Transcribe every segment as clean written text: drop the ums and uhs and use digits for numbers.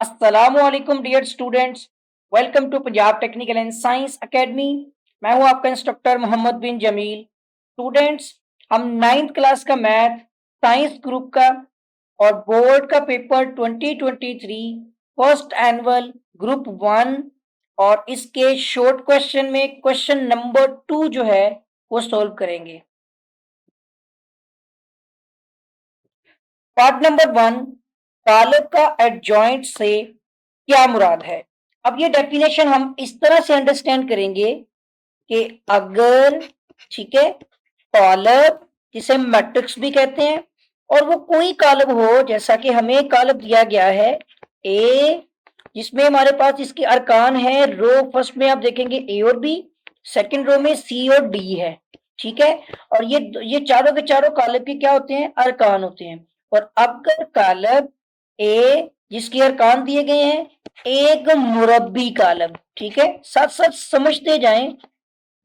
अस्सलामुअलैकुम dear students. Welcome to Punjab technical and science academy. मैं हूं आपका इंस्ट्रक्टर मोहम्मद बिन जमील। स्टूडेंट्स, हम नाइन्थ क्लास का मैथ साइंस ग्रुप का और बोर्ड का पेपर 2023 फर्स्ट एनुअल ग्रुप 1 और इसके शॉर्ट क्वेश्चन में क्वेश्चन नंबर 2 जो है वो सॉल्व करेंगे। पार्ट नंबर 1, तालब का एडजॉइंट से क्या मुराद है। अब ये डेफिनेशन हम इस तरह से अंडरस्टैंड करेंगे कि अगर, ठीक है, कॉलब जिसे हम मैट्रिक्स भी कहते हैं और वो कोई कॉलब हो, जैसा कि हमें कॉलब दिया गया है ए, जिसमें हमारे पास इसके अरकान है, रो फर्स्ट में आप देखेंगे ए और बी, सेकंड रो में सी और डी है, ठीक है। और ये चारों के चारों कॉलब के क्या होते हैं, अरकान होते हैं। और अगर कॉलब ए जिसके अरकान दिए गए हैं एक मुरब्बी कालब, ठीक है, साथ साथ समझते जाएं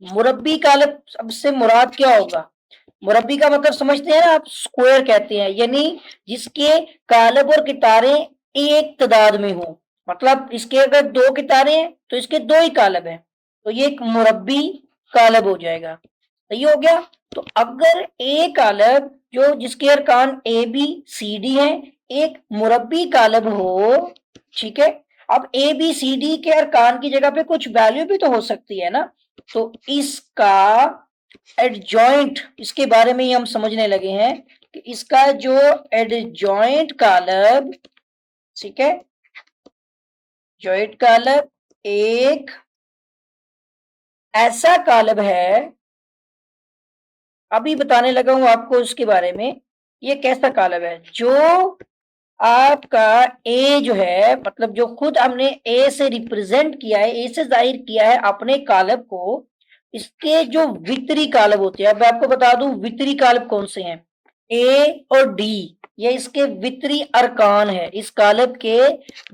मुरब्बी कालब से मुराद क्या होगा। मुरब्बी का मतलब समझते हैं ना आप, स्क्वायर कहते हैं, यानी जिसके कालब और कितारें एक तादाद में हो। मतलब इसके अगर दो कितारें हैं तो इसके दो ही कालब हैं, तो ये एक मुरब्बी कालब हो जाएगा। सही हो गया। तो अगर ए कालब जो जिसके अरकान ए बी सी डी है एक मुरब्बी कालब हो, ठीक है। अब ए बी सी डी के अरकान की जगह पे कुछ वैल्यू भी तो हो सकती है ना, तो इसका एडजॉइंट, इसके बारे में ही हम समझने लगे हैं कि इसका जो एडजॉइंट कालब, ठीक है, जॉइंट कालब एक ऐसा कालब है, अभी बताने लगा हूं आपको उसके बारे में। ये कैसा कालब है जो आपका ए जो है, मतलब जो खुद हमने ए से रिप्रेजेंट किया है, ए से जाहिर किया है अपने कालब को, इसके जो वितरी कालब होते हैं, अब मैं आपको बता दूं वितरी कालब कौन से हैं। ए और डी ये इसके वितरी अरकान है। इस कालब के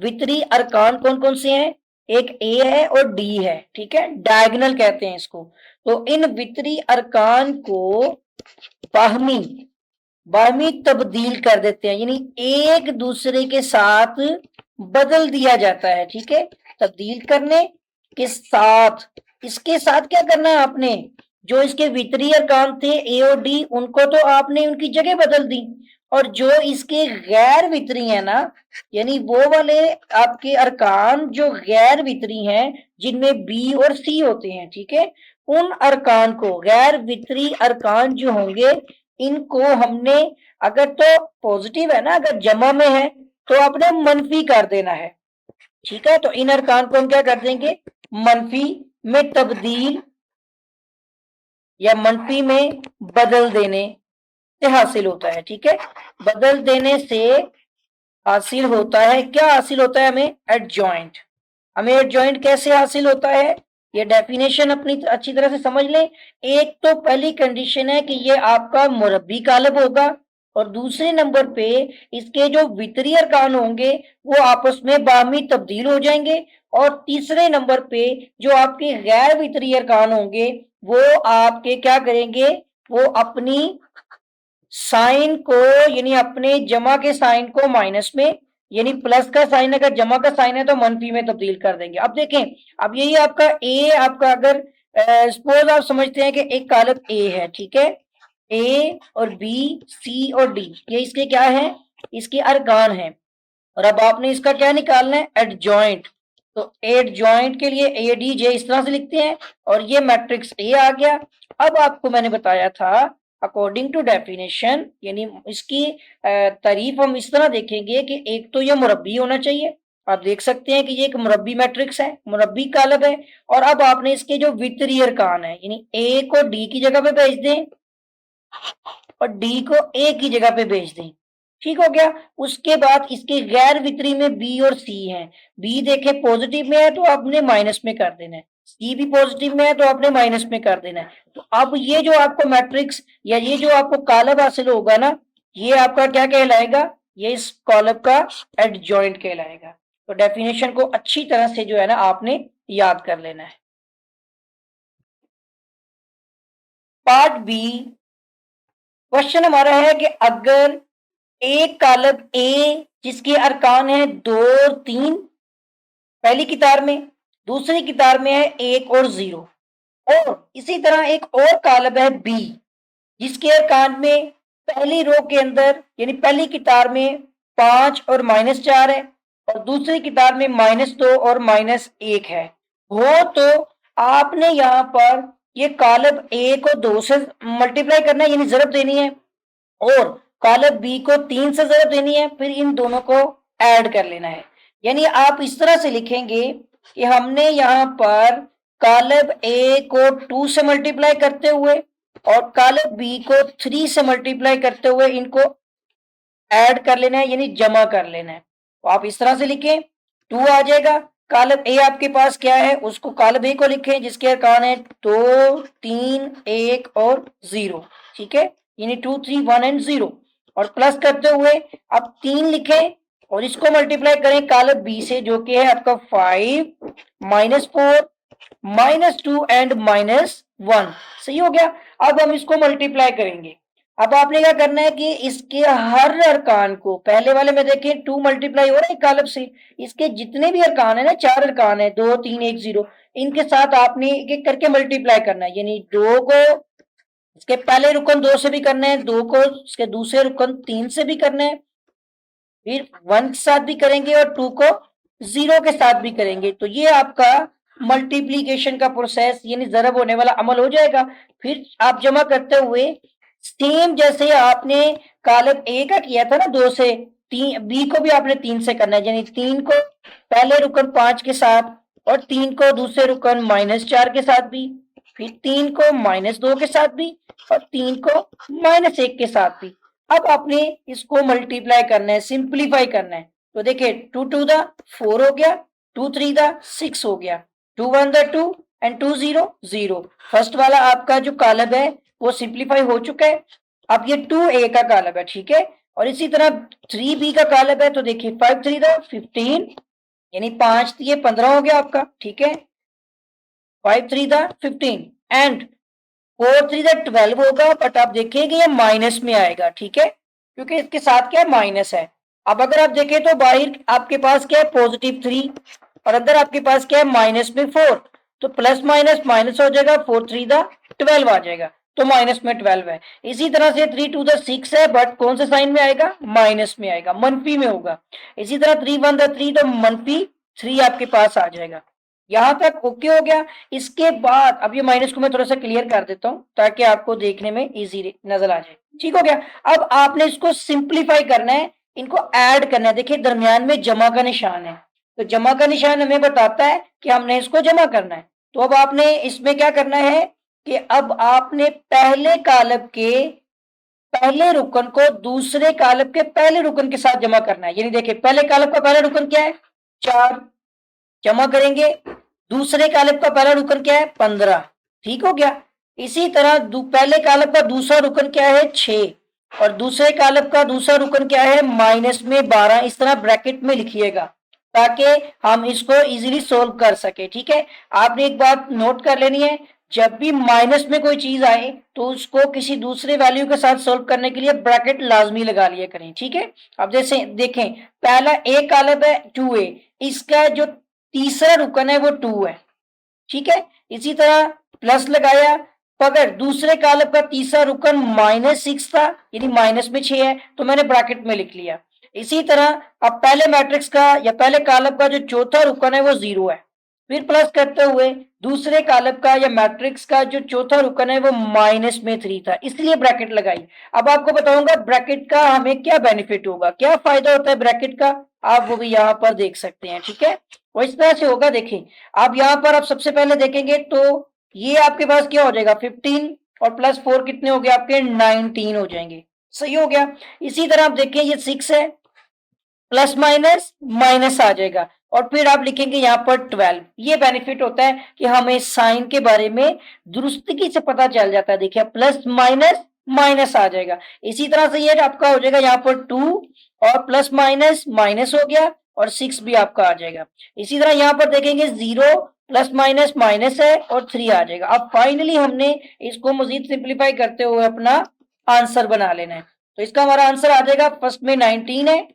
वितरी अरकान कौन कौन से हैं, एक ए है और डी है, ठीक है, डायगोनल कहते हैं इसको। तो इन वितरी अरकान को बाहमी बाहमी तब्दील कर देते हैं, यानी एक दूसरे के साथ बदल दिया जाता है, ठीक है। तब्दील करने के साथ, इसके साथ क्या करना है आपने, जो इसके वितरी अरकान थे ए और डी उनको तो आपने उनकी जगह बदल दी, और जो इसके गैर वितरी है ना, यानी वो वाले आपके अरकान जो गैर वितरी हैं जिनमें बी और सी होते हैं, ठीक है, उन अरकान को, गैर वितरी अरकान जो होंगे इनको हमने, अगर तो पॉजिटिव है ना, अगर जमा में है तो आपने मनफी कर देना है, ठीक है। तो इन अरकान को हम क्या कर देंगे, मनफी में तब्दील या मनफी में बदल देने से हासिल होता है, ठीक है। बदल देने से हासिल होता है, क्या हासिल होता है हमें, एडजॉइंट। हमें एडजॉइंट कैसे हासिल होता है, ये डेफिनेशन अपनी अच्छी तरह से समझ लें। एक तो पहली कंडीशन है कि ये आपका मुरब्बी कालब होगा, और दूसरे नंबर पे इसके जो वितरी अरकान होंगे वो आपस में बाहमी तब्दील हो जाएंगे, और तीसरे नंबर पे जो आपके गैर वितरी अरकान होंगे वो आपके क्या करेंगे, वो अपनी साइन को, यानी अपने जमा के साइन को माइनस में, यानी प्लस का साइन अगर जमा का साइन है तो मनफी में तब्दील कर देंगे। अब देखें, अब यही आपका ए, आपका अगर सपोज आप समझते हैं कि एक कालब ए है, ठीक है, ए और बी सी और डी ये इसके क्या है, इसके अरकान हैं। और अब आपने इसका क्या निकालना है, एडजॉइंट। तो एडजॉइंट के लिए ए डी जे इस तरह से लिखते हैं, और ये मैट्रिक्स ए आ गया। अब आपको मैंने बताया था अकॉर्डिंग टू डेफिनेशन, यानी इसकी तारीफ हम इस तरह देखेंगे कि एक तो ये मुरब्बी होना चाहिए। आप देख सकते हैं कि ये एक मुरब्बी मैट्रिक्स है, मुरब्बी कालब है। और अब आपने इसके जो वितरी अरकान है, यानी ए को डी की जगह पे भेज दें और डी को ए की जगह पे भेज दें, ठीक हो गया। उसके बाद इसके गैर वितरी में बी और सी हैं। बी देखे पॉजिटिव में है तो आपने माइनस में कर देना है, सी भी पॉजिटिव में है तो आपने माइनस में कर देना है। तो अब ये जो आपको मैट्रिक्स या ये जो आपको कॉलम हासिल होगा ना, ये आपका क्या कहलाएगा, ये इस कॉलम का एडजॉइंट कहलाएगा। तो डेफिनेशन को अच्छी तरह से जो है ना आपने याद कर लेना है। पार्ट बी, क्वेश्चन हमारा है कि अगर एक कालब ए जिसके अरकान है 2 और 3 पहली किताब में, दूसरी किताब में है 1 और 0। और इसी तरह एक और कालब है बी जिसके अरकान में पहली रो के अंदर यानी पहली किताब में 5 और -4 है और दूसरी किताब में -2 और -1 है। हो तो आपने यहाँ पर ये कालब ए को 2 से मल्टीप्लाई करना है यानी ज़रब देनी है और कालब बी को 3 से ज़रब देनी है, फिर इन दोनों को ऐड कर लेना है। यानी आप इस तरह से लिखेंगे कि हमने यहाँ पर कालब ए को 2 से मल्टीप्लाई करते हुए और कालब बी को 3 से मल्टीप्लाई करते हुए इनको ऐड कर लेना है यानी जमा कर लेना है। तो आप इस तरह से लिखें, 2 आ जाएगा। कालब ए आपके पास क्या है, उसको कालब ए को लिखें जिसके अरकान है 2, 3, 1 और 0। ठीक है, यानी 2, 3, 1 एंड 0 और प्लस करते हुए अब 3 लिखें और इसको मल्टीप्लाई करें कालब बी से जो कि है आपका 5, -4, -2 एंड -1। सही हो गया। अब हम इसको मल्टीप्लाई करेंगे। अब आपने क्या करना है कि इसके हर अरकान को, पहले वाले में देखें 2 मल्टीप्लाई हो रहा है कालब से, इसके जितने भी अरकान है ना, 4 अरकान है 2, 3, 1, 0, इनके साथ आपने एक एक करके मल्टीप्लाई करना है। यानी 2 को इसके पहले रुकन 2 से भी करना है, 2 को इसके दूसरे रुकन 3 से भी करना है, फिर 1 के साथ भी करेंगे और 2 को 0 के साथ भी करेंगे। तो ये आपका मल्टीप्लीकेशन का प्रोसेस यानी ज़रब होने वाला अमल हो जाएगा। फिर आप जमा करते हुए सेम जैसे आपने कालब ए का किया था ना 2 से, बी को भी आपने 3 से करना है। यानी 3 को पहले रुकन 5 के साथ और 3 को दूसरे रुकन -4 के साथ भी, फिर 3 को -2 के साथ भी और 3 को -1 के साथ भी। अब आपने इसको मल्टीप्लाई करना है, सिंप्लीफाई करना है। तो देखिए 2 2 दा 4 हो गया, 2 3 दा 6 हो गया, 2 1 दा 2 एंड 2 0 0। फर्स्ट वाला आपका जो कालब है वो सिंप्लीफाई हो चुका है। अब ये 2a का कालब है, ठीक है। और इसी तरह 3b का कालब है। तो देखिए 5 3 दा 15 यानी 5 3 15 हो गया आपका, ठीक है। 5 3 दा 15 एंड 4 3 दा 12 होगा, बट आप देखेंगे ये माइनस में आएगा, ठीक है, क्योंकि इसके साथ क्या माइनस है। अब अगर आप देखें तो बाहर आपके पास क्या है +3 और अंदर आपके पास क्या है माइनस में 4, तो प्लस माइनस माइनस हो जाएगा, 4 3 दा 12 आ जाएगा, तो माइनस में 12 है। इसी तरह से 3 2 दा 6 है, बट कौन से साइन में आएगा, माइनस में आएगा, मनफी में होगा। इसी तरह 3 1 दा 3 तो -3 आपके पास आ जाएगा। यहां तक ओके हो गया। इसके बाद अब ये माइनस को मैं थोड़ा सा क्लियर कर देता हूं ताकि आपको देखने में इजी नजर आ जाए। ठीक हो गया। अब आपने इसको सिंप्लीफाई करना है, इनको ऐड करना है। देखिए दरमियान में जमा का निशान है, तो जमा का निशान हमें बताता है कि हमने इसको जमा करना है। तो अब आपने इसमें क्या करना है कि अब आपने पहले कालब के पहले रुकन को दूसरे कालब के पहले रुकन के साथ जमा करना है। यानी देखिए पहले कालब का पहला रुकन क्या है, 4, जमा करेंगे। दूसरे कालब का पहला रुकन क्या है, 15। ठीक हो गया। इसी तरह पहले कालब का दूसरा रुकन क्या है, 6 और दूसरे कालब का दूसरा रुकन क्या है, -12। इस तरह ब्रैकेट में लिखिएगा ताकि हम इसको इजीली सोल्व कर सके। ठीक है, आपने एक बात नोट कर लेनी है, जब भी माइनस में कोई चीज आए तो उसको किसी दूसरे वैल्यू के साथ सोल्व करने के लिए ब्रैकेट लाजमी लगा लिया करें। ठीक है, अब जैसे देखें पहला ए कालब है 2a, इसका जो तीसरा रुकन है वो 2 है, ठीक है। इसी तरह प्लस लगाया, तो अगर दूसरे कालब का तीसरा रुकन -6 था यानी माइनस में 6 है, तो मैंने ब्रैकेट में लिख लिया। इसी तरह अब पहले मैट्रिक्स का या पहले कालब का जो चौथा रुकन है वो 0 है, फिर प्लस करते हुए दूसरे कालब का या मैट्रिक्स का जो चौथा रुकन है वो -3 था, इसलिए ब्रैकेट लगाई। अब आपको बताऊंगा ब्रैकेट का हमें क्या बेनिफिट होगा, क्या फायदा होता है ब्रैकेट का, आप वो भी यहाँ पर देख सकते हैं। ठीक है, वो इस तरह से होगा। देखें आप यहाँ पर आप सबसे पहले देखेंगे तो ये आपके पास क्या हो जाएगा, 15 और +4 कितने हो गए आपके, 19 हो जाएंगे। सही हो गया। इसी तरह आप देखें ये 6 है, प्लस माइनस माइनस आ जाएगा और फिर आप लिखेंगे यहाँ पर 12। ये बेनिफिट होता है कि हमें साइन के बारे में दुरुस्तगी से पता चल जाता है। देखिए प्लस माइनस माइनस आ जाएगा। इसी तरह से ये आपका हो जाएगा यहाँ पर 2 और प्लस माइनस माइनस हो गया और 6 भी आपका आ जाएगा। इसी तरह यहाँ पर देखेंगे 0 प्लस माइनस माइनस है और 3 आ जाएगा। अब फाइनली हमने इसको मजीद सिंप्लीफाई करते हुए अपना आंसर बना लेना है। तो इसका हमारा आंसर आ जाएगा फर्स्ट में 19 है,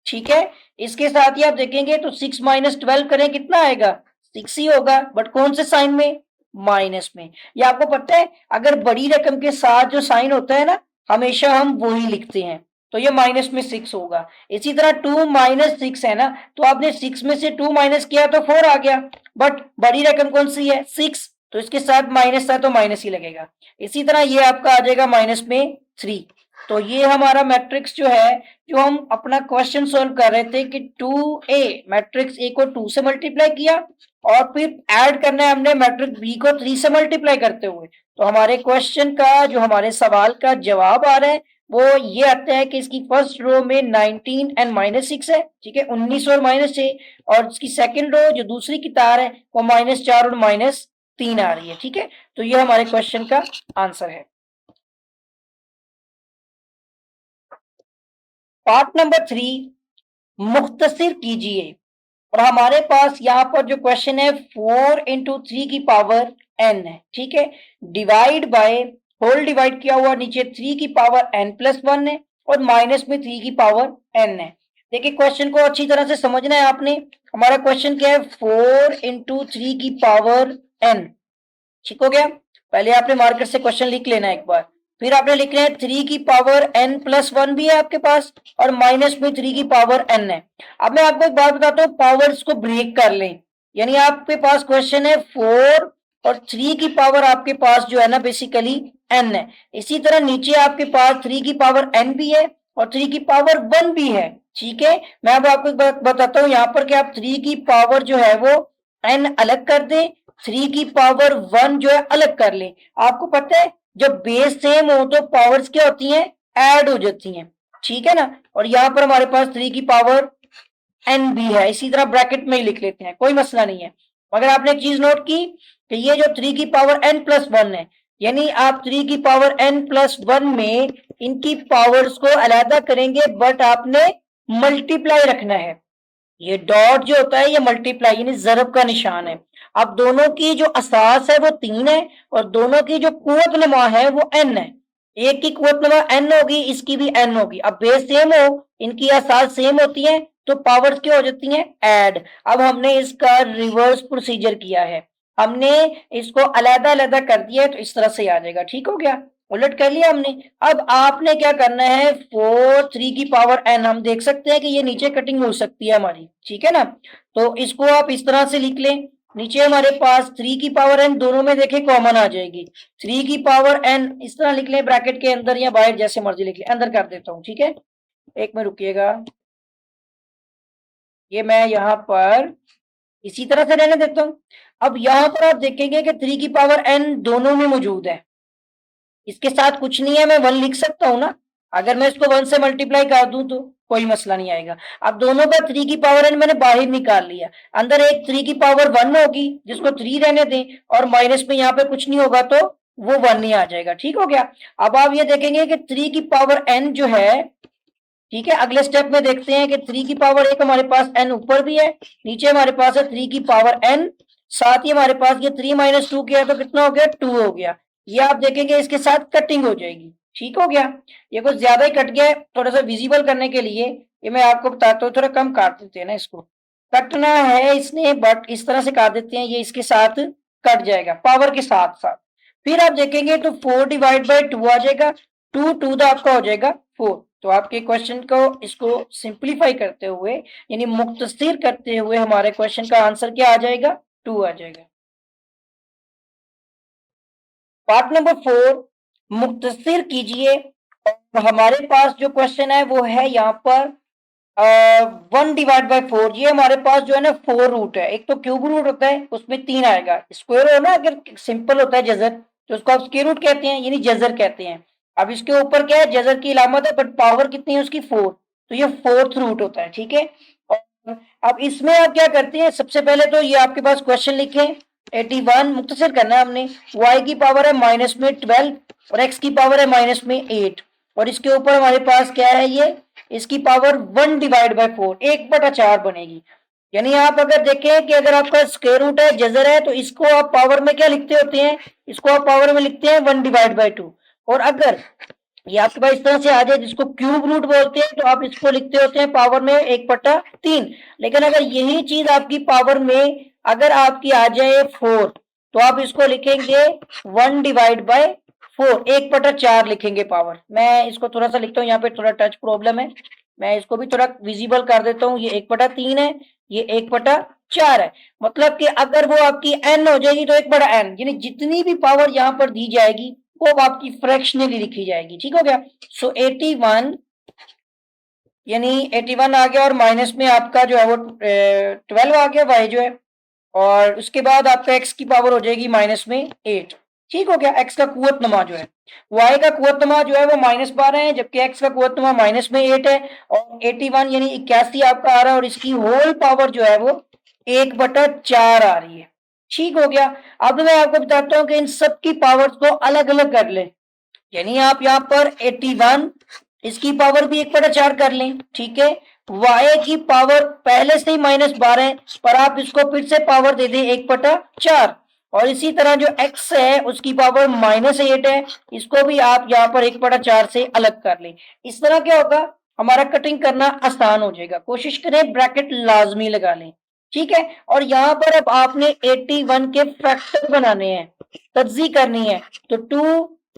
ठीक है। इसके साथ ही आप देखेंगे तो 6 माइनस 12 करें कितना आएगा, 6 ही होगा, बट कौन से साइन में, माइनस में। ये आपको पता है अगर बड़ी रकम के साथ जो साइन होता है ना, हमेशा हम वही लिखते हैं, तो ये माइनस में 6 होगा। इसी तरह 2 माइनस 6 है ना, तो आपने 6 में से 2 माइनस किया तो 4 आ गया, बट बड़ी रकम कौन सी है, 6, तो इसके साथ माइनस था तो माइनस ही लगेगा। इसी तरह ये आपका आ जाएगा माइनस में 3। तो ये हमारा मैट्रिक्स जो है, जो हम अपना क्वेश्चन सोल्व कर रहे थे कि 2a मैट्रिक्स ए को 2 से मल्टीप्लाई किया और फिर ऐड करना है हमने मैट्रिक्स बी को 3 से मल्टीप्लाई करते हुए। तो हमारे क्वेश्चन का जो हमारे सवाल का जवाब आ रहा है वो ये आता है कि इसकी फर्स्ट रो में 19 एंड -6 है, ठीक है, 19 और -6, और इसकी सेकंड रो जो दूसरी की तार है वो -4 और -3 आ रही है, ठीक है। तो ये हमारे क्वेश्चन का आंसर है। पार्ट नंबर 3, मुख्तसिर कीजिए। और हमारे पास यहाँ पर जो क्वेश्चन है 4 इंटू 3 की पावर n है, ठीक है, डिवाइड बाय होल डिवाइड किया हुआ नीचे 3 की पावर n+1 है और माइनस में 3 की पावर n है। देखिए क्वेश्चन को अच्छी तरह से समझना है आपने। हमारा क्वेश्चन क्या है, 4 इंटू 3 की पावर n, ठीक हो गया। पहले आपने मार्कर से क्वेश्चन लिख लेना एक बार, फिर आपने लिखना है 3 की पावर n+1 भी है आपके पास और माइनस में 3 की पावर n है। अब मैं आपको एक बात बताता हूँ, पावर्स को ब्रेक कर लें, यानी आपके पास क्वेश्चन है 4 और 3 की पावर आपके पास जो है ना बेसिकली n है। इसी तरह नीचे आपके पास 3 की पावर n भी है और 3 की पावर 1 भी है, ठीक है। मैं अब आपको एक बात बताता हूँ यहाँ पर कि आप 3 की पावर जो है वो n अलग कर दें, 3 की पावर 1 जो है अलग कर लें। आपको पता है जब बेस सेम हो तो पावर्स क्या होती हैं, ऐड हो जाती हैं, ठीक है ना। और यहाँ पर हमारे पास 3 की पावर n भी है, इसी तरह ब्रैकेट में ही लिख लेते हैं, कोई मसला नहीं है। मगर आपने एक चीज नोट की कि ये जो 3 की पावर n+1 है, यानी आप 3 की पावर n+1 में इनकी पावर्स को अलहदा करेंगे, बट आपने मल्टीप्लाई रखना है। ये डॉट जो होता है ये मल्टीप्लाई यानी ज़रब का निशान है। अब दोनों की जो असास है वो 3 है और दोनों की जो कुव्वत नमा है वो n है। एक की कुव्वत नमा n होगी, इसकी भी n होगी। अब बेस सेम हो, इनकी असास सेम होती है तो पावर्स क्या हो जाती हैं, ऐड। अब हमने इसका रिवर्स प्रोसीजर किया है, हमने इसको अलग अलग कर दिया है, तो इस तरह से आ जाएगा, ठीक हो गया, उलट कर लिया हमने। अब आपने क्या करना है, 4 3 की पावर n, हम देख सकते हैं कि ये नीचे कटिंग हो सकती है हमारी, ठीक है ना। तो इसको आप इस तरह से लिख लें, नीचे हमारे पास 3 की पावर n दोनों में देखें कॉमन आ जाएगी, 3 की पावर n इस तरह लिख लें, ब्रैकेट के अंदर या बाहर जैसे मर्जी लिख लें, अंदर कर देता हूं, ठीक है, एक में रुकिएगा। ये मैं यहाँ पर इसी तरह से रहने देता हूं। अब यहाँ पर आप देखेंगे कि 3 की पावर n दोनों में मौजूद है, इसके साथ कुछ नहीं है, मैं 1 लिख सकता हूं ना। अगर मैं इसको 1 से मल्टीप्लाई कर दूं तो कोई मसला नहीं आएगा। अब दोनों का 3 की पावर n मैंने बाहर निकाल लिया, अंदर एक 3 की पावर 1 होगी जिसको 3 रहने दें और माइनस में यहाँ पे कुछ नहीं होगा तो वो 1 ही आ जाएगा, ठीक हो गया। अब आप ये देखेंगे कि 3 की पावर n जो है, ठीक है, अगले स्टेप में देखते हैं कि 3 की पावर एक हमारे पास n ऊपर भी है, नीचे हमारे पास है 3 की पावर n, साथ ही हमारे पास ये 3 - 2 किया तो कितना हो गया, 2 हो गया। ये आप देखेंगे इसके साथ कटिंग हो जाएगी, ठीक हो गया। ये कुछ ज्यादा ही कट गया है, थोड़ा सा विजिबल करने के लिए ये मैं आपको बताता हूँ, थोड़ा कम काट देते हैं ना, इसको कटना है इसने, बट इस तरह से काट देते हैं, ये इसके साथ कट जाएगा पावर के साथ साथ। फिर आप देखेंगे तो 4 डिवाइड बाई 2 आ जाएगा, 2 2 तो आपका हो जाएगा 4। तो आपके क्वेश्चन को इसको सिंप्लीफाई करते हुए यानी मुख्तसर करते हुए हमारे क्वेश्चन का आंसर क्या आ जाएगा, 2 आ जाएगा। पार्ट नंबर 4, मुख्तसर कीजिए। और हमारे पास जो क्वेश्चन है वो है यहाँ पर 1 डिवाइड बाई 4। ये हमारे पास जो है ना 4 रूट है, एक तो क्यूब रूट होता है उसमें 3 आएगा, स्क्वायर हो ना अगर सिंपल होता है जजर तो उसको आप स्क्वायर रूट कहते हैं यानी जजर कहते हैं। अब इसके ऊपर क्या है, जजर की इलामत है, बट पावर कितनी है उसकी 4, तो ये 4th रूट होता है, ठीक है। और अब इसमें आप क्या करते हैं, सबसे पहले तो ये आपके पास क्वेश्चन लिखे 81, मुख्तसर करना है हमने, y की पावर है माइनस में 12 और x की पावर है माइनस में 8 और इसके ऊपर हमारे पास क्या है, ये इसकी पावर 1 डिवाइड बाई 4, 1/4 बनेगी। यानी आप अगर देखें कि अगर आपका स्क्वायर रूट है जजर है तो इसको आप पावर में क्या लिखते होते हैं, इसको आप पावर में लिखते हैं 1 डिवाइड बाई 2। और अगर ये आपके पास इस तरह से आ जाए जिसको क्यूब रूट बोलते हैं, तो आप इसको लिखते होते हैं पावर में 1/3। लेकिन अगर यही चीज आपकी पावर में अगर आपकी आ जाए 4, तो आप इसको लिखेंगे 1/4, 1/4 लिखेंगे पावर। मैं इसको थोड़ा सा लिखता हूँ, यहाँ पे थोड़ा टच प्रॉब्लम है, मैं इसको भी थोड़ा विजिबल कर देता हूँ। ये 1/3 है, ये 1/4 है। मतलब कि अगर वो आपकी n हो जाएगी तो 1/n, यानी जितनी भी पावर यहाँ पर दी जाएगी वो आपकी फ्रैक्शनली लिखी जाएगी। ठीक हो गया। सो 81, यानी 81 आ गया, और माइनस में आपका जो है वो 12 आ गया y जो है, और उसके बाद आपका x की पावर हो जाएगी माइनस में 8। ठीक हो गया। x का कुव्वतनुमा जो है, y का कुव्वतनुमा जो है वो -12 है, जबकि x का कुव्वतनुमा -8 है, और 81 यानी 81 आपका आ रहा है, और इसकी होल पावर जो है वो 1/4 आ रही है। ठीक हो गया। अब मैं आपको बताता हूँ कि इन सब की पावर्स को अलग अलग कर लें। यानी आप यहाँ पर 81, इसकी पावर भी 1/4 कर लें। ठीक है। y की पावर पहले से ही -12 है, पर आप इसको फिर से पावर दे दें 1/4, और इसी तरह जो x है उसकी पावर -8 है, इसको भी आप यहाँ पर 1/4 से अलग कर लें। इस तरह क्या होगा, हमारा कटिंग करना आसान हो जाएगा। कोशिश करें ब्रैकेट लाजमी लगा लें। ठीक है। और यहाँ पर अब आपने 81 के फैक्टर बनाने हैं, तज्जी करनी है। तो 2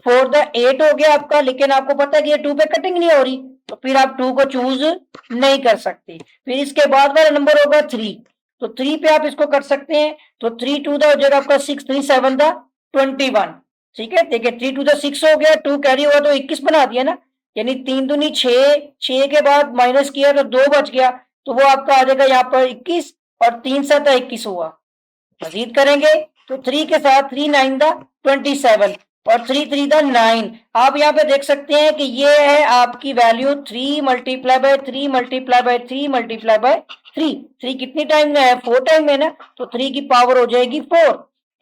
4 द 8 हो गया आपका, लेकिन आपको पता है कि ये 2 पे कटिंग नहीं हो रही, तो फिर आप 2 को चूज नहीं कर सकते। फिर इसके बाद वाला नंबर होगा 3, तो 3 पे आप इसको कर सकते हैं। तो 3 2 द हो जाएगा आपका 6, 3 7 द 21। ठीक है। देखिए 3 2 द 6 हो गया, 2 कैरी हुआ तो 21 बना दिया ना, यानी 3 दूनी 6, 6 के बाद माइनस किया तो 2 बच गया, तो वो आपका आ जाएगा यहाँ पर 21, और 3 7 21 हुआ। मजीद करेंगे तो 3 के साथ 3 9 द 27, और 3 3 द 9। आप यहाँ पे देख सकते हैं कि ये है आपकी value 3 multiply by 3 multiply by 3 multiply by 3। 3 कितनी टाइम में है, 4 टाइम में ना, तो 3 की पावर हो जाएगी 4।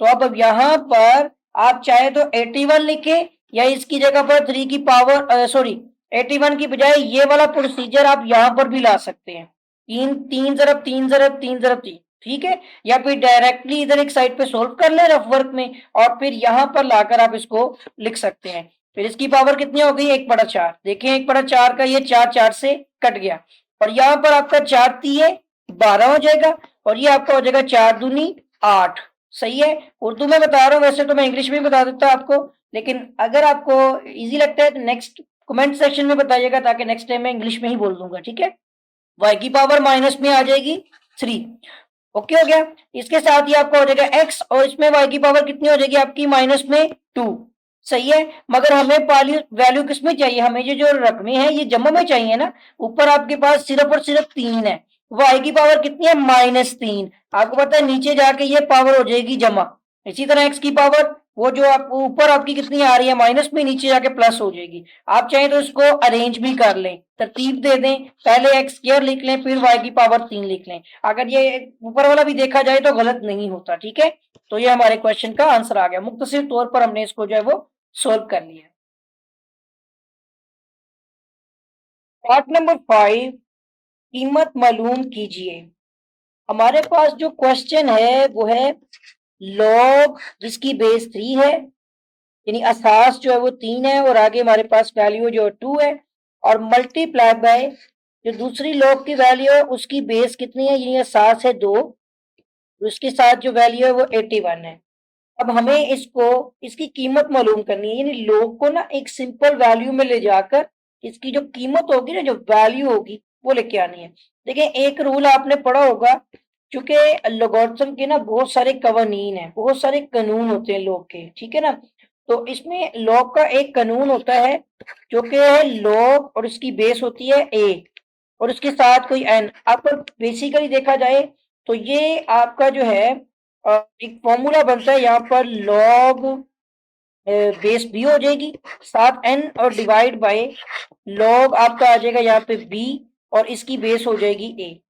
तो अब यहाँ पर आप चाहे तो 81 लिखें, या इसकी जगह पर 3 की पावर सॉरी 81 की बजाय ये वाला प्रोसीजर आप यहाँ पर भी ला सकते हैं, 3 3 ज़रब 3 ज़रब 3 ज़रब 3। ठीक है। या फिर डायरेक्टली इधर एक साइड पे सोल्व कर ले रफ वर्क में, और फिर यहां पर लाकर आप इसको लिख सकते हैं। फिर इसकी पावर कितनी हो गई, 1/4। देखिए 1/4 का ये 4 4 से कट गया, और यहां पर आपका 4 3 12 हो जाएगा, और ये आपका हो जाएगा 4 दूनी 8। सही है। उर्दू में बता रहा हूँ, वैसे तो मैं इंग्लिश में बता देता आपको, लेकिन अगर आपको इजी लगता है तो नेक्स्ट कमेंट सेक्शन में बताइएगा, ताकि नेक्स्ट टाइम मैं इंग्लिश में ही बोल दूंगा। ठीक है। y की पावर माइनस में आ जाएगी 3। ओके हो गया। इसके साथ ही आपका हो जाएगा x, और इसमें y की पावर कितनी हो जाएगी आपकी माइनस में 2। सही है। मगर हमें वैल्यू किस में चाहिए, हमें जो रकमें हैं ये जमा में चाहिए ना। ऊपर आपके पास सिर्फ और सिर्फ 3 है, y की पावर कितनी है -3। आपको पता है नीचे जाके ये पावर हो जाएगी जमा। इसी तरह x की पावर वो जो आप ऊपर आपकी कितनी आ रही है माइनस में, नीचे जाके प्लस हो जाएगी। आप चाहें तो इसको अरेंज भी कर लें, तरतीब दे दें, पहले एक्स स्क्वायर लिख लें, फिर y की पावर 3 लिख लें। अगर ये ऊपर वाला भी देखा जाए तो गलत नहीं होता। ठीक है। तो ये हमारे क्वेश्चन का आंसर आ गया, मुख्तसर तौर पर हमने इसको जो है वो सोल्व कर लिया। पार्ट नंबर 5, कीमत मालूम कीजिए। हमारे पास जो क्वेश्चन है वो है लॉग जिसकी बेस 3 है, यानी असास जो है वो 3 है, और आगे हमारे पास वैल्यू जो 2 है, और मल्टीप्लाई बाय जो दूसरी लॉग की वैल्यू है उसकी बेस कितनी है, यानी असास है 2, उसके साथ जो वैल्यू है वो 81 है। अब हमें इसको इसकी कीमत मालूम करनी है, यानी लॉग को ना एक सिंपल वैल्यू में ले जाकर इसकी जो कीमत होगी ना, जो वैल्यू होगी वो लेके आनी है। देखिए एक रूल आपने पढ़ा होगा, क्योंकि लॉगरिथम के ना बहुत सारे कवानीन है, बहुत सारे कानून होते हैं लॉग के। ठीक है ना। तो इसमें लॉग का एक कानून होता है जो कि है लॉग, और इसकी बेस होती है a, और उसके साथ कोई n। आपको बेसिकली देखा जाए तो ये आपका जो है एक फॉर्मूला बनता है यहाँ पर, लॉग बेस b हो जाएगी, साथ n, और डिवाइड बाय लॉग आपका आ जाएगा यहाँ पे b, और इसकी बेस हो जाएगी a।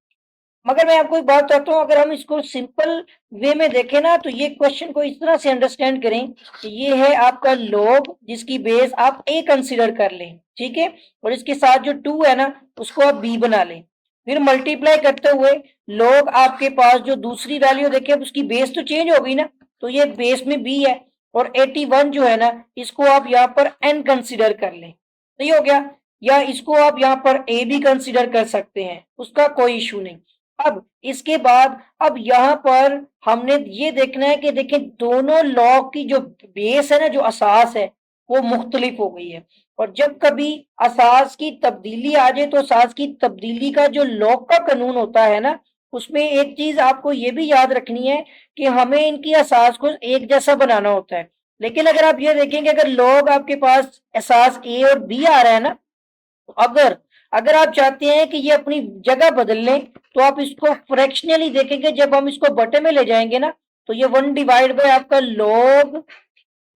मगर मैं आपको एक बात कहता हूँ, अगर हम इसको सिंपल वे में देखें ना, तो ये क्वेश्चन को इस तरह से अंडरस्टैंड करें कि ये है आपका लॉग जिसकी बेस आप a कंसीडर कर लें। ठीक है। और इसके साथ जो 2 है ना उसको आप b बना लें, फिर मल्टीप्लाई करते हुए लॉग आपके पास जो दूसरी वैल्यू देखें उसकी बेस तो चेंज हो गई ना, तो ये बेस में b है, और 81 जो है ना इसको आप यहाँ पर n कंसीडर कर लें। सही हो गया। या इसको आप यहाँ पर ए भी कंसिडर कर सकते हैं, उसका कोई इशू नहीं। अब इसके बाद अब यहाँ पर हमने ये देखना है कि देखें दोनों लॉग की जो बेस है ना, जो असास है, वो मुख्तलिफ हो गई है। और जब कभी असास की तब्दीली आ जाए तो असास की तब्दीली का जो लॉग का कानून होता है ना, उसमें एक चीज आपको ये भी याद रखनी है कि हमें इनकी असास को एक जैसा बनाना होता है। लेकिन अगर आप ये देखेंगे अगर लॉग आपके पास एहसास ए और बी आ रहा है ना, तो अगर अगर आप चाहते हैं कि ये अपनी जगह बदल लें तो आप इसको फ्रैक्शनली देखेंगे। जब हम इसको बटे में ले जाएंगे ना, तो ये 1/, आपका लॉग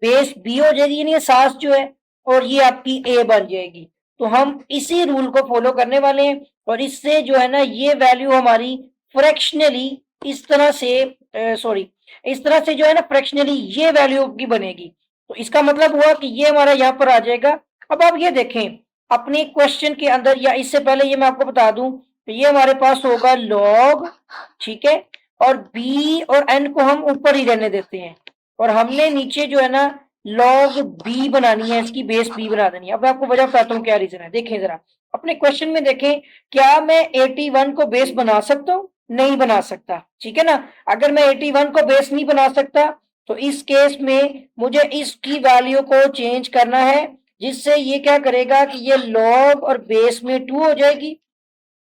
बेस बी हो जाएगी, यानी सास जो है, और ये आपकी ए बन जाएगी। तो हम इसी रूल को फॉलो करने वाले हैं और इससे जो है ना ये वैल्यू हमारी फ्रैक्शनली इस तरह से सॉरी इस तरह से जो है ना फ्रैक्शनली ये वैल्यू की बनेगी। तो इसका मतलब हुआ कि ये हमारा यहाँ पर आ जाएगा। अब आप ये देखें अपने क्वेश्चन के अंदर, या इससे पहले ये मैं आपको बता दूं, तो ये हमारे पास होगा लॉग, ठीक है, और बी और एन को हम ऊपर ही रहने देते हैं और हमने नीचे जो है ना लॉग बी बनानी है, इसकी बेस बी बना देनी है। अब मैं आपको वजह बताता हूँ क्या रीजन है। देखें जरा अपने क्वेश्चन में देखें, क्या मैं 81 को बेस बना सकता हूँ? नहीं बना सकता, ठीक है ना। अगर मैं 81 को बेस नहीं बना सकता तो इस केस में मुझे इसकी वैल्यू को चेंज करना है, जिससे ये क्या करेगा कि ये लॉग और बेस में 2 हो जाएगी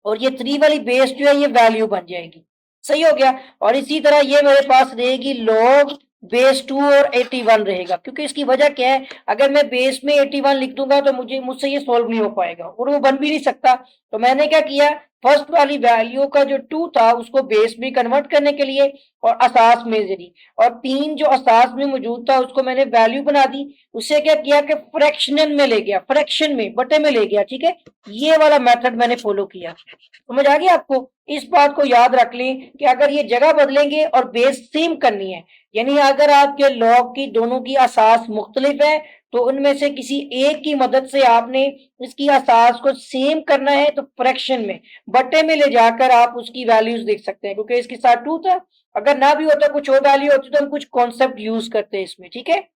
और ये 3 वाली बेस जो है ये वैल्यू बन जाएगी। सही हो गया। और इसी तरह ये मेरे पास रहेगी लॉग बेस 2 और 81 रहेगा, क्योंकि इसकी वजह क्या है, अगर मैं बेस में 81 लिख दूंगा तो मुझसे ये सोल्व नहीं हो पाएगा और वो बन भी नहीं सकता। तो मैंने क्या किया, फर्स्ट वाली वैल्यू का जो 2 था उसको बेस में कन्वर्ट करने के लिए और असास में जरी, और 3 जो असास में मौजूद था उसको मैंने वैल्यू बना दी। उससे क्या किया कि फ्रैक्शनल में ले गया, फ्रैक्शन में बटे में ले गया, ठीक है। ये वाला मेथड मैंने फॉलो किया। समझ आ गई आपको? इस बात को याद रख लें कि अगर ये जगह बदलेंगे और बेस सेम करनी है, यानी अगर आपके लॉग की दोनों की असास मुख्तलिफ है तो उनमें से किसी एक की मदद से आपने इसकी असास को सेम करना है, तो फ्रैक्शन में बट्टे में ले जाकर आप उसकी वैल्यूज देख सकते हैं। क्योंकि इसके साथ 2 था, अगर ना भी होता कुछ और वैल्यू होती तो हम कुछ कॉन्सेप्ट यूज करते हैं इसमें, ठीक है।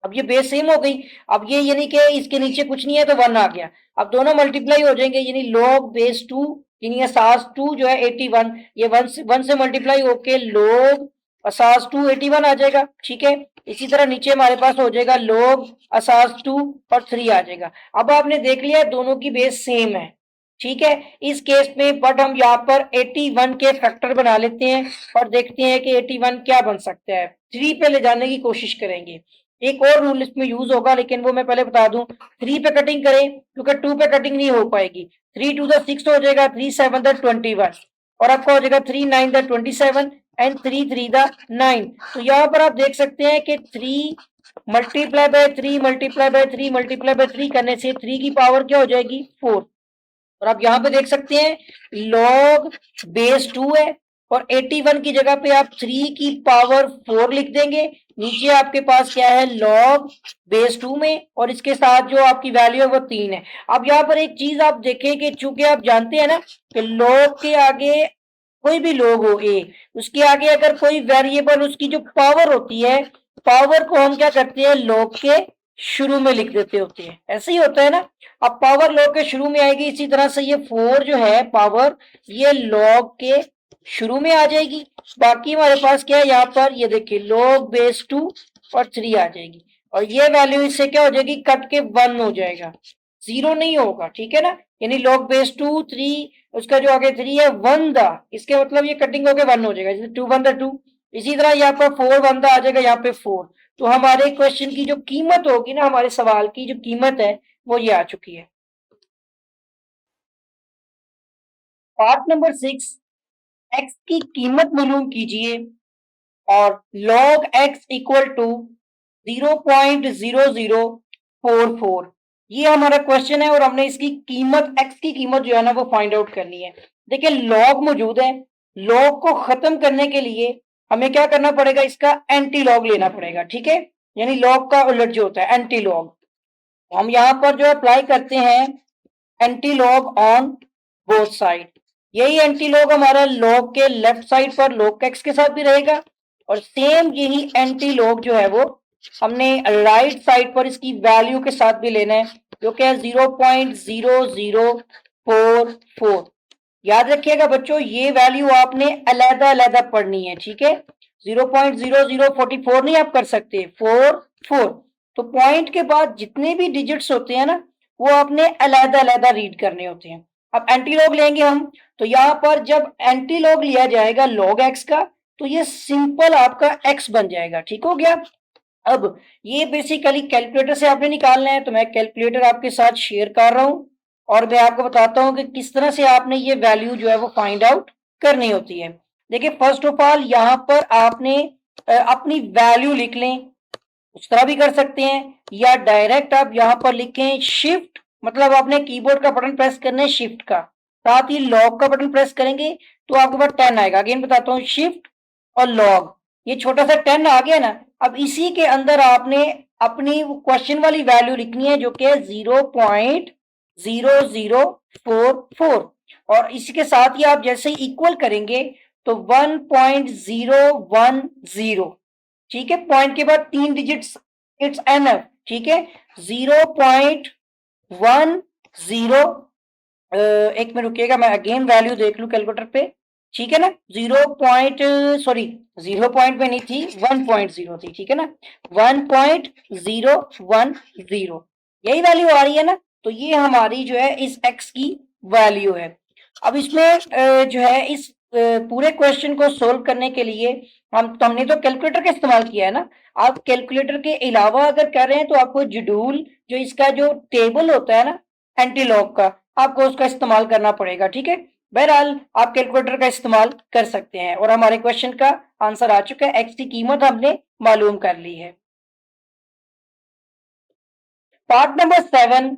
अब ये बेस सेम हो गई। अब ये यानी कि इसके नीचे कुछ नहीं है तो 1 आ गया। अब दोनों मल्टीप्लाई हो जाएंगे, यानी लॉग बेस 2 यानी असास 2 जो है 81, ये 1 से मल्टीप्लाई होके लॉग असास 2 81 आ जाएगा, ठीक है। इसी तरह नीचे हमारे पास हो जाएगा लॉग असास 2 और 3 आ जाएगा। अब आपने देख लिया दोनों की बेस सेम है, ठीक है। इस केस में बट हम यहाँ पर 81 के फैक्टर बना लेते हैं और देखते हैं कि 81 क्या बन सकता है। 3 पे ले जाने की कोशिश करेंगे। एक और रूल इसमें यूज होगा लेकिन वो मैं पहले बता दूं, 3 पे कटिंग करें क्योंकि 2 पे कटिंग नहीं हो पाएगी। 3 टू द 6 हो जाएगा, 3 7 द 21 और आपका हो जाएगा 3 9 द 27 एंड 3 3 द 9। तो यहाँ पर आप देख सकते हैं कि 3 multiply by 3 multiply by 3 multiply by 3 करने से 3 की पावर क्या हो जाएगी 4। और आप यहाँ पे देख सकते हैं लॉग बेस 2 है और 81 की जगह पे आप 3 की पावर 4 लिख देंगे। नीचे आपके पास क्या है लॉग बेस 2 में और इसके साथ जो आपकी वैल्यू है वो 3 है। अब यहाँ पर एक चीज आप देखें कि चूंकि आप जानते हैं ना कि लॉग के आगे कोई भी लॉग हो ए, उसके आगे अगर कोई वेरिएबल उसकी जो पावर होती है, पावर को हम क्या करते हैं लॉग के शुरू में लिख देते होते हैं, ऐसे ही होता है ना। अब पावर लॉग के शुरू में आएगी, इसी तरह से ये 4 जो है पावर ये लॉग के शुरू में आ जाएगी। बाकी हमारे पास क्या है यहाँ पर, ये देखिए लॉग बेस 2 और 3 आ जाएगी और ये वैल्यू इससे क्या हो जाएगी कट के 1 हो जाएगा, 0 नहीं होगा, ठीक है ना। यानी लॉग बेस 2 3 उसका जो आगे 3 है 1 दा, इसके मतलब ये कटिंग होके 1 हो जाएगा, जैसे 2 1 दा 2। इसी तरह यहाँ पर 4 1 दा आ जाएगा यहाँ पे 4। तो हमारे क्वेश्चन की जो कीमत होगी ना, हमारे सवाल की जो कीमत है वो ये आ चुकी है। पार्ट नंबर 6, एक्स की कीमत मालूम कीजिए और log x इक्वल टू 0.0044, ये हमारा क्वेश्चन है और हमने इसकी कीमत x की कीमत जो है ना वो फाइंड आउट करनी है। देखिए log मौजूद है, log को खत्म करने के लिए हमें क्या करना पड़ेगा, इसका एंटी लॉग लेना पड़ेगा, ठीक है। यानी log का उलट जो होता है एंटी लॉग, हम यहाँ पर जो अप्लाई करते हैं anti log on both side. यही एंटी लॉग हमारा लॉग के लेफ्ट साइड पर log x के साथ भी रहेगा और सेम यही एंटी लॉग जो है वो हमने राइट साइड पर इसकी वैल्यू के साथ भी लेना है। जो कि है 0.0044। याद रखिएगा बच्चों, ये वैल्यू आपने अलग अलग पढ़नी है, ठीक है। 0.0044 नहीं आप कर सकते, 4 तो पॉइंट के बाद जितने भी डिजिट्स होते हैं ना, वो आपने अलग अलग रीड करने होते हैं। अब एंटी लॉग लेंगे हम, तो यहाँ पर जब एंटी लॉग लिया जाएगा log x का, तो ये सिंपल आपका x बन जाएगा, ठीक हो गया। अब ये बेसिकली कैलकुलेटर से आपने निकालना है, तो मैं कैलकुलेटर आपके साथ शेयर कर रहा हूं और मैं आपको बताता हूं कि किस तरह से आपने ये वैल्यू जो है वो फाइंड आउट करनी होती है। देखिए फर्स्ट ऑफ ऑल यहाँ पर आपने अपनी वैल्यू लिख लें, उस तरह भी कर सकते हैं, या डायरेक्ट आप यहाँ पर लिखें शिफ्ट, मतलब आपने कीबोर्ड का बटन प्रेस करना है शिफ्ट का, साथ ही लॉग का बटन प्रेस करेंगे तो आपके पास 10 आएगा। अगेन बताता हूँ, शिफ्ट और लॉग, ये छोटा सा 10 आ गया ना। अब इसी के अंदर आपने अपनी क्वेश्चन वाली वैल्यू लिखनी है, जो कि है 0.0044, और इसके साथ ही आप जैसे ही इक्वल करेंगे तो 1.010, ठीक है। पॉइंट के बाद 3 डिजिट्स, इट्स एनफ, ठीक है। 0.10, एक मिनट रुकिएगा, मैं अगेन वैल्यू देख लूं कैलकुलेटर पे, ठीक है ना। 0 में नहीं थी, 1.0 थी, ठीक है ना। 1.010, यही वैल्यू आ रही है ना। तो ये हमारी जो है इस x की वैल्यू है। अब इसमें जो है इस पूरे क्वेश्चन को सोल्व करने के लिए हमने तो कैलकुलेटर का इस्तेमाल किया है ना। आप कैलकुलेटर के अलावा अगर कर रहे हैं तो आपको जूल, जो इसका जो टेबल होता है ना एंटीलॉग का, आपको उसका इस्तेमाल करना पड़ेगा, ठीक है। बहरहाल आप कैलकुलेटर का इस्तेमाल कर सकते हैं, और हमारे क्वेश्चन का आंसर आ चुका है, एक्स की कीमत हमने मालूम कर ली है। पार्ट नंबर 7,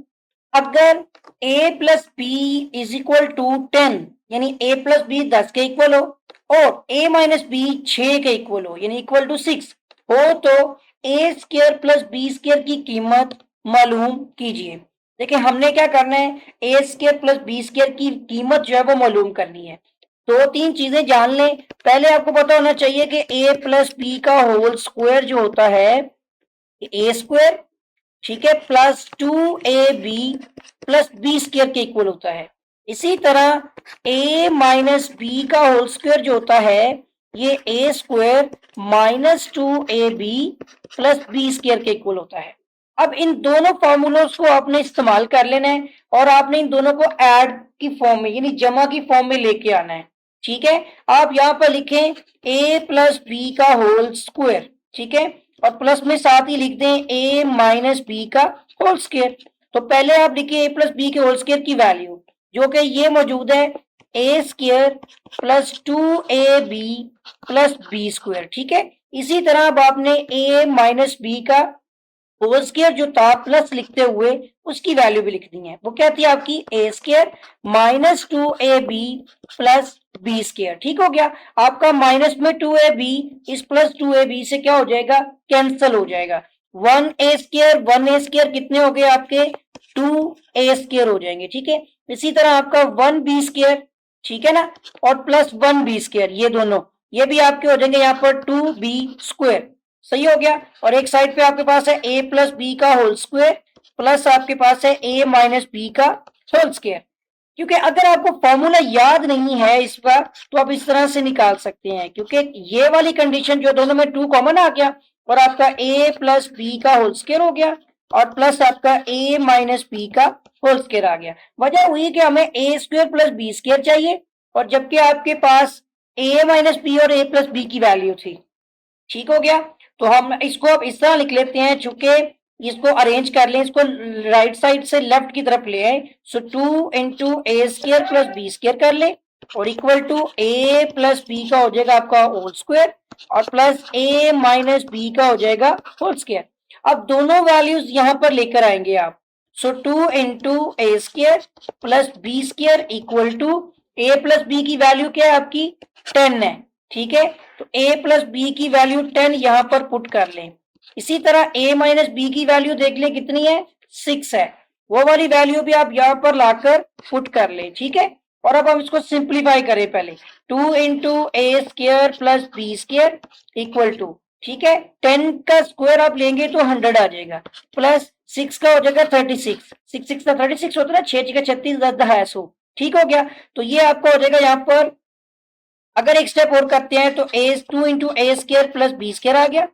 अगर a plus B is equal to 10, यानी a प्लस बी 10 के इक्वल हो और a माइनस बी 6 के इक्वल हो, यानी इक्वल टू 6 हो, तो a square plus B square की कीमत मालूम कीजिए। देखिए हमने क्या करना है, A square plus B square की कीमत जो है वो मालूम करनी है। 2-3 चीजें जान लें। पहले आपको पता होना चाहिए कि a प्लस बी का होल स्क्वायर जो होता है ए स्क्वायर, ठीक है, plus 2ab plus B square के इक्वल होता है। इसी तरह a माइनस बी का होल स्क्वायर जो होता है, ये A square minus 2ab plus B square के इक्वल होता है। अब इन दोनों फॉर्मूलोस को आपने इस्तेमाल कर लेना है और आपने इन दोनों को ऐड की फॉर्म में, यानी जमा की फॉर्म में लेके आना है, ठीक है। आप यहाँ पर लिखें a प्लस बी का होल स्क्वायर, ठीक है, और प्लस में साथ ही लिख दें a माइनस बी का होल स्क्वायर। तो पहले आप लिखिए a प्लस बी के होल स्क्वायर की वैल्यू, जो कि ये मौजूद है a square plus 2ab plus B square, ठीक है। इसी तरह अब आपने a माइनस बी का होल स्क्वायर जो था प्लस लिखते हुए उसकी वैल्यू भी लिखनी है, वो क्या थी आपकी a square minus 2ab plus B square, ठीक हो गया। आपका माइनस में 2ab इस प्लस 2ab से क्या हो जाएगा, कैंसिल हो जाएगा। 1a स्क्वायर कितने हो गए आपके, 2a स्क्वायर हो जाएंगे, ठीक है। इसी तरह आपका 1b स्क्वायर, ठीक है ना, और प्लस 1b स्क्वायर, ये दोनों ये भी आपके हो जाएंगे यहाँ पर 2b स्क्वायर, सही हो गया। और एक साइड पे आपके पास है a प्लस बी का होल स्क्वायर प्लस आपके पास है a माइनस बी का होल स्क्वायर। क्योंकि अगर आपको फॉर्मूला याद नहीं है इस बार, तो आप इस तरह से निकाल सकते हैं, क्योंकि ये वाली कंडीशन जो दोनों में 2 कॉमन आ गया और आपका a प्लस बी का होल स्क्वायर हो गया और प्लस आपका a माइनस बी का होल स्क्वायर आ गया। वजह हुई कि हमें a square plus B square चाहिए, और जबकि आपके पास a माइनस बी और a प्लस बी की वैल्यू थी, ठीक हो गया। तो हम इसको अब इस तरह लिख लेते हैं, चूंकि इसको अरेंज कर लें, इसको राइट साइड से लेफ्ट की तरफ ले आए, सो 2 इंटू ए स्क्र प्लस बी स्क्र कर ले और equal to a plus B का हो जाएगा आपका होल स्क्वायर और प्लस a माइनस बी का हो जाएगा होल स्क्वायर। अब दोनों वैल्यूज यहां पर लेकर आएंगे आप, so 2 into A square plus B square equal to a plus B की वैल्यू क्या है आपकी 10 है, ठीक है। तो a प्लस बी की वैल्यू 10 यहां पर पुट कर लें। इसी तरह a माइनस बी की वैल्यू देख लें कितनी है, 6 है, वो वाली वैल्यू भी आप यहां पर लाकर पुट कर लें, ठीक है। और अब हम इसको सिंप्लीफाई करें, पहले 2 into A square plus B square equal to, ठीक है, 10 का स्क्वायर आप लेंगे तो 100 आ जाएगा, प्लस 6 का हो जाएगा 36, 6 6 का 36 होता है ना, 6 6 36 10 है 100। ठीक हो गया। तो ये आपका हो जाएगा यहाँ पर, अगर एक स्टेप और करते हैं तो ए 2 into A square plus B square आ गया,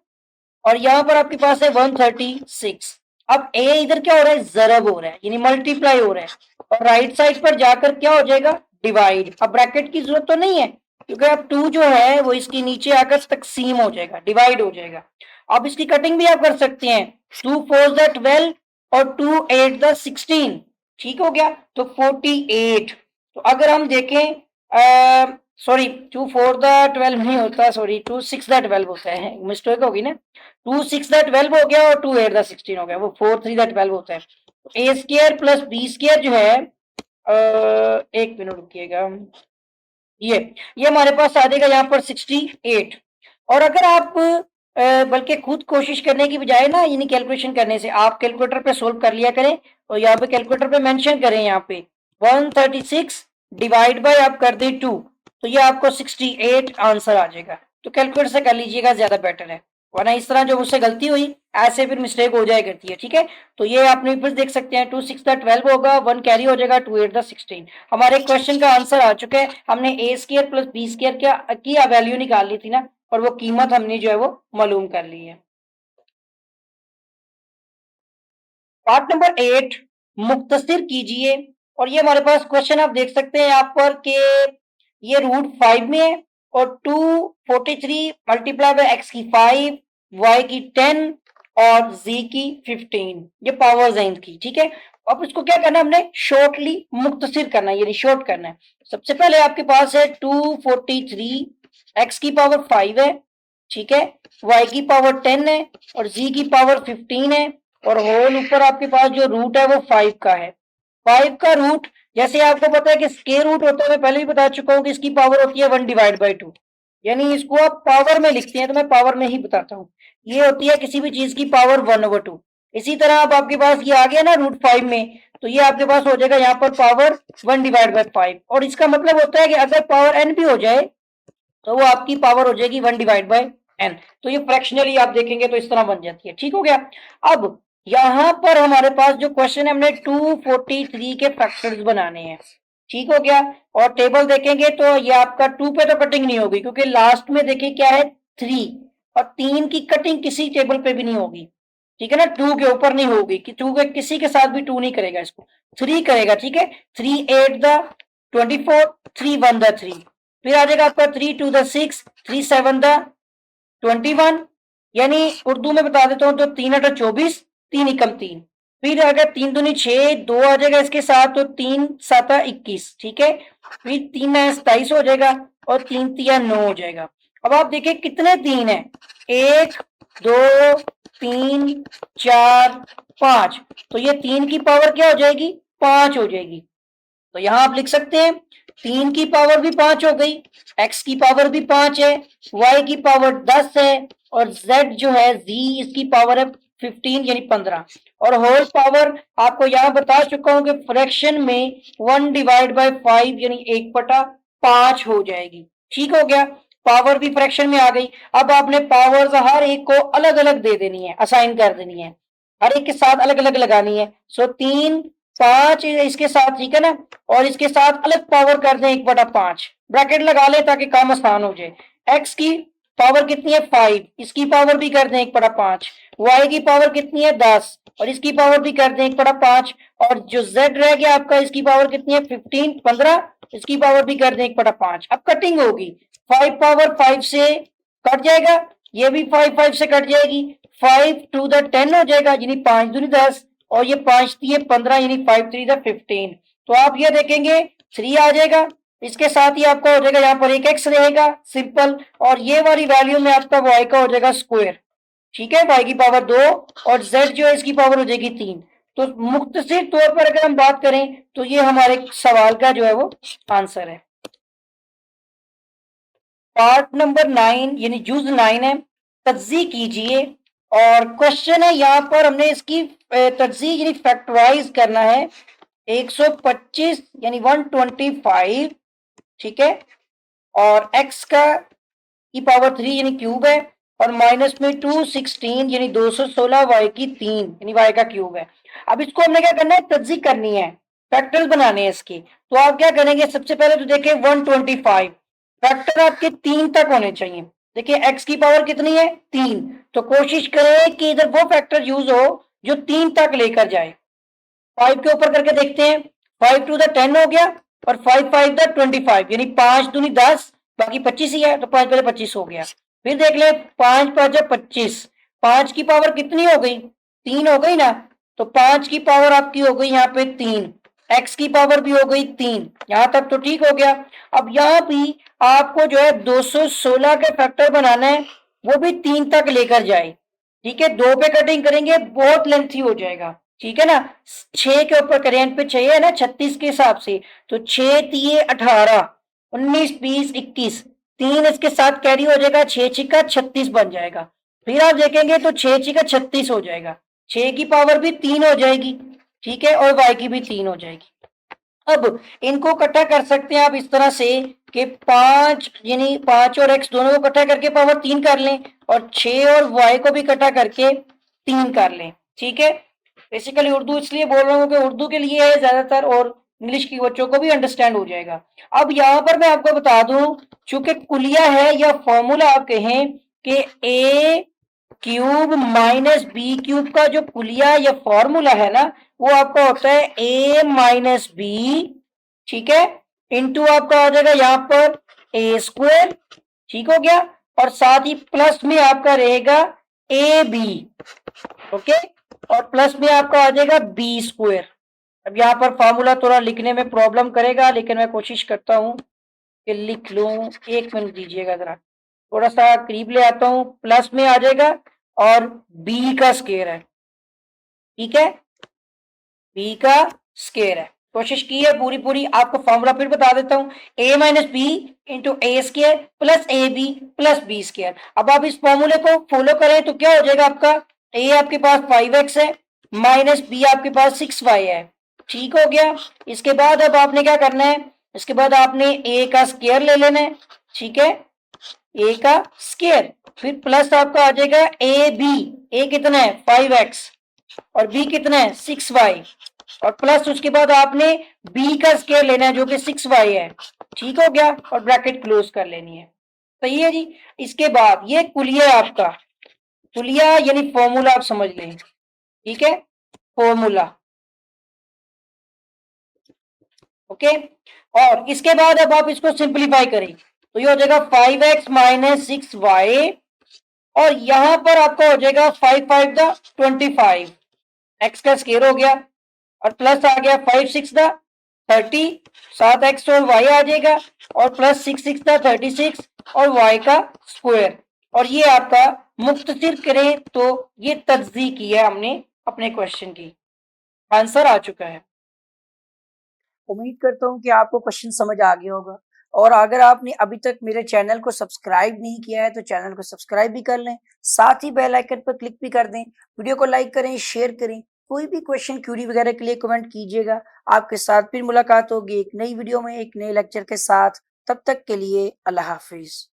और यहाँ पर आपके पास है 136। अब ए इधर क्या हो रहा है, जरब हो रहा है, यानी मल्टीप्लाई हो रहा है, और राइट साइड पर जाकर क्या हो जाएगा, डिवाइड। अब ब्रैकेट की जरूरत तो नहीं है, क्योंकि अब 2 जो है वो इसके नीचे आकर तकसीम हो जाएगा, डिवाइड हो जाएगा। अब इसकी कटिंग भी आप कर सकते हैं, 2 4 द 12 और 2 8 द 16। ठीक हो गया, तो 48। तो अगर हम देखें, सॉरी 2 4 द 12 नहीं होता, सॉरी 2 6 द 12 होता है, मिस्टेक होगी ना, 2 6 द 12 हो गया और 2 8 द 16 हो गया, वो 4 3 द 12 होता है। तो ए स्केयर प्लस बी स्केयर जो है, एक मिनट रुकिएगा, ये हमारे पास आ जाएगा यहाँ पर 68। और अगर आप बल्कि खुद कोशिश करने की बजाय ना, यानी कैलकुलेशन करने से, आप कैलकुलेटर पे सोल्व कर लिया करें, और यहाँ पे कैलकुलेटर पे मेंशन करें, यहाँ पे 136 डिवाइड बाय आप कर दें 2, तो ये आपको 68 आंसर आ जाएगा। तो कैलकुलेटर से कर लीजिएगा, ज्यादा बेटर है, वरना इस तरह जो मुझसे गलती हुई ऐसे फिर मिस्टेक हो जाए करती है। ठीक है, तो ये आपने फिर देख सकते हैं, 2 6 द 12 होगा, 1 कैरी हो जाएगा, 2 8 द 16। हमारे क्वेश्चन का आंसर आ चुका है। हमने ए स्केयर प्लस बी स्केयर की वैल्यू निकाल ली थी ना, और वो कीमत हमने जो है वो मालूम कर ली है। पार्ट नंबर 8, मुख्तसर कीजिए। और ये हमारे पास क्वेश्चन आप देख सकते हैं यहाँ पर कि ये √5 में है, और 243 मल्टीप्लाई बाय एक्स की 5, वाई की 10 और जी की 15, ये पावर्स हैं इनकी। ठीक है, अब इसको क्या करना है, हमने शॉर्टली मुख्तसर करना है, यानी शॉर्ट करना है। सबसे पहले आपके पास है 243, एक्स की पावर 5 है, ठीक है, वाई की पावर 10 है, और जी की पावर 15 है, और होल ऊपर आपके पास जो रूट है वो 5 का है। 5 का रूट, जैसे आपको पता है कि स्केयर रूट होता है, मैं पहले भी बता चुका हूं कि इसकी पावर होती है 1 डिवाइड बाई 2, यानी इसको आप पावर में लिखते हैं, तो मैं पावर में ही बताता हूँ। ये होती है किसी भी चीज की पावर 1/2। इसी तरह अब आपके पास ये आ गया ना √5 में, तो ये आपके पास हो जाएगा यहाँ पर पावर 1 डिवाइड बाई 5, और इसका मतलब होता है कि अगर पावर n भी हो जाए तो वो आपकी पावर हो जाएगी 1 डिवाइड बाई n। तो ये फ्रैक्शनली आप देखेंगे तो इस तरह बन जाती है। ठीक हो गया। अब यहां पर हमारे पास जो क्वेश्चन है, हमने 243 के फैक्टर्स बनाने हैं। ठीक हो गया, और टेबल देखेंगे तो ये आपका 2 पे तो कटिंग नहीं होगी, क्योंकि लास्ट में देखिए क्या है 3, और 3 की कटिंग किसी टेबल पे भी नहीं होगी। ठीक है ना, 2 के ऊपर नहीं होगी, कि 2 के किसी के साथ भी 2 नहीं करेगा, इसको 3 करेगा। ठीक है, 3 8 द 24, 3 1 द 3, फिर आ जाएगा आपका 3 2 द 6, 3 7 द 21, यानी उर्दू में बता देता हूं तो 3 8 24, 3 एकम 3, फिर अगर 3 दूनी 6, 2 आ जाएगा इसके साथ, तो 3 7 21। ठीक है, फिर 3 9 27 हो जाएगा, और 3 3 9 हो जाएगा। अब आप देखिए कितने 3 है, 1 2 3 4 5, तो ये 3 की पावर क्या हो जाएगी, 5 हो जाएगी। तो यहां आप लिख सकते हैं 3 की पावर भी 5 हो गई, x की पावर भी 5 है, y की पावर 10 है, और z जो है z इसकी पावर है 15 यानी 15, और होल पावर आपको यहां बता चुका हूं कि फ्रैक्शन में 1 डिवाइड बाय 5 यानी 1/5 हो जाएगी। ठीक हो गया, पावर भी फ्रैक्शन में आ गई। अब आपने पावर्स हर एक को अलग अलग दे देनी है, असाइन कर देनी है, हर एक के साथ अलग अलग लगानी है। सो 3 5 इसके साथ, ठीक है ना, और इसके साथ अलग पावर कर दें 1/5, ब्रैकेट लगा ले ताकि काम आसान हो जाए। x की पावर कितनी है 5, इसकी पावर भी कर दें 1/5, y की पावर कितनी है 10, और इसकी पावर भी कर दें 1/5, और जो z रह गया आपका, इसकी पावर कितनी है 15, इसकी पावर भी कर दें 1/5। अब कटिंग होगी, 5 पावर 5 से कट जाएगा, ये भी 5 5 से कट जाएगी, 5 2 द 10 हो जाएगा, यानी 5 दूनी 10, और ये 5 3 15, यानी 5 3 द 15। तो आप ये देखेंगे 3 आ जाएगा, इसके साथ ही आपका हो जाएगा यहाँ पर एक x रहेगा सिंपल, और ये वाली वैल्यू में आपका y का हो जाएगा स्क्वायर। ठीक है, y की पावर 2, और z जो है इसकी पावर हो जाएगी 3। तो मुख्तसर तौर पर अगर हम बात करें तो ये हमारे सवाल का जो है वो आंसर है। पार्ट नंबर 9 यानी जुज 9 है, तज्जी कीजिए। और क्वेश्चन है यहाँ पर हमने इसकी तज्जी यानी फैक्टराइज करना है, 125 यानी 125, ठीक है, और x का की पावर 3 यानी क्यूब है, और माइनस में 216 यानी 216 वाई की 3 यानी वाई का क्यूब है। अब इसको हमने क्या करना है, तज्जीक करनी है, फैक्टर्स बनाने हैं इसकी। तो आप क्या करेंगे, सबसे पहले तो देखिए 125 फैक्टर आपके 3 तक होने चाहिए। देखिए x की पावर कितनी है, 3, तो कोशिश करें कि इधर वो फैक्टर यूज हो जो 3 तक लेकर जाए। 5 के ऊपर करके देखते हैं, 5 टू द 10 हो गया और 5 5 द 25 यानी 5 दूनी 10, बाकी 25 ही है, तो 5 पहले 25 हो गया। फिर देख ले 5 5 जब 25, 5 की पावर कितनी हो गई, 3 हो गई ना, तो 5 की पावर आपकी हो गई यहाँ पे 3, x की पावर भी हो गई 3, यहां तक तो ठीक हो गया। अब यहाँ भी आपको जो है 216 के फैक्टर बनाना है, वो भी 3 तक लेकर जाए। ठीक है, 2 पे कटिंग करेंगे बहुत लेंथी हो जाएगा, ठीक है ना। 6 के ऊपर करें, पे 6 है ना 36 के हिसाब से, तो 6 तिये 18, 19 20 21, 3 इसके साथ कैरी हो जाएगा, 6 छिका 36 बन जाएगा। फिर आप देखेंगे तो 6 छिका 36 हो जाएगा, 6 की पावर भी 3 हो जाएगी, ठीक है, और y की भी 3 हो जाएगी। अब इनको इकट्ठा कर सकते हैं आप इस तरह से कि 5 यानी 5 और x दोनों को इकट्ठा करके पावर 3 कर लें, और 6 और y को भी इकट्ठा करके 3 कर लें, ठीक है। बेसिकली उर्दू इसलिए बोल रहा हूँ कि उर्दू के लिए है ज्यादातर, और इंग्लिश की बच्चों को भी अंडरस्टैंड हो जाएगा। अब यहाँ पर मैं आपको बता दूं, चूंकि कुलिया है या फॉर्मूला आप कहें कि ए क्यूब माइनस बी क्यूब का जो कुलिया या फॉर्मूला है ना, वो आपका होता है ए माइनस बी, ठीक है, इंटू आपका आ जाएगा यहाँ पर ए स्क्वायर, ठीक हो गया, और साथ ही प्लस में आपका रहेगा ए बी, ओके, और प्लस में आपका आ जाएगा बी स्क्वायर। अब यहाँ पर फॉर्मूला थोड़ा लिखने में प्रॉब्लम करेगा, लेकिन मैं कोशिश करता हूँ कि लिख लूं। 1 मिनट दीजिएगा जरा, थोड़ा सा करीब ले आता हूं। प्लस में आ जाएगा और बी का स्केयर है, ठीक है, बी का स्केयर है। कोशिश की है पूरी पूरी, आपको फॉर्मूला फिर बता देता हूं, A minus B into A square plus A B plus B square. अब आप इस फॉर्मूले को फॉलो करें तो क्या हो जाएगा, आपका ए आपके पास 5x है, माइनस बी आपके पास 6y है, ठीक हो गया। इसके बाद अब आपने क्या करना है, इसके बाद आपने ए का स्केयर ले लेना है, ठीक है, ए का स्केयर, फिर प्लस आपका आ जाएगा ए बी, ए कितना है 5x और बी कितना है 6y, और प्लस उसके बाद आपने बी का स्केयर लेना है जो कि 6y है, ठीक हो गया, और ब्रैकेट क्लोज कर लेनी है। सही है जी। इसके बाद ये कुलिया आपका, कुलिया यानी फॉर्मूला आप समझ लें, ठीक है, फॉर्मूला, ओके। और इसके बाद अब आप इसको सिंप्लीफाई करें तो ये हो जाएगा 5x माइनस 6y, और यहां पर आपका हो जाएगा 5 5 द 25, x का स्केयर हो गया, और प्लस आ गया 5 6 द 30, 7x और y आ जाएगा, और प्लस 6 6 द 36 और y का स्क्वायर। और ये आपका मुख्तसर करें तो ये तज्जीक की है हमने अपने क्वेश्चन की, आंसर आ चुका है। उम्मीद करता हूँ कि आपको क्वेश्चन समझ आ गया होगा, और अगर आपने अभी तक मेरे चैनल को सब्सक्राइब नहीं किया है तो चैनल को सब्सक्राइब भी कर लें, साथ ही बेल आइकन पर क्लिक भी कर दें, वीडियो को लाइक करें, शेयर करें, कोई भी क्वेश्चन क्यूरी वगैरह के लिए कमेंट कीजिएगा। आपके साथ फिर मुलाकात होगी एक नई वीडियो में एक नए लेक्चर के साथ, तब तक के लिए अल्लाह हाफिज।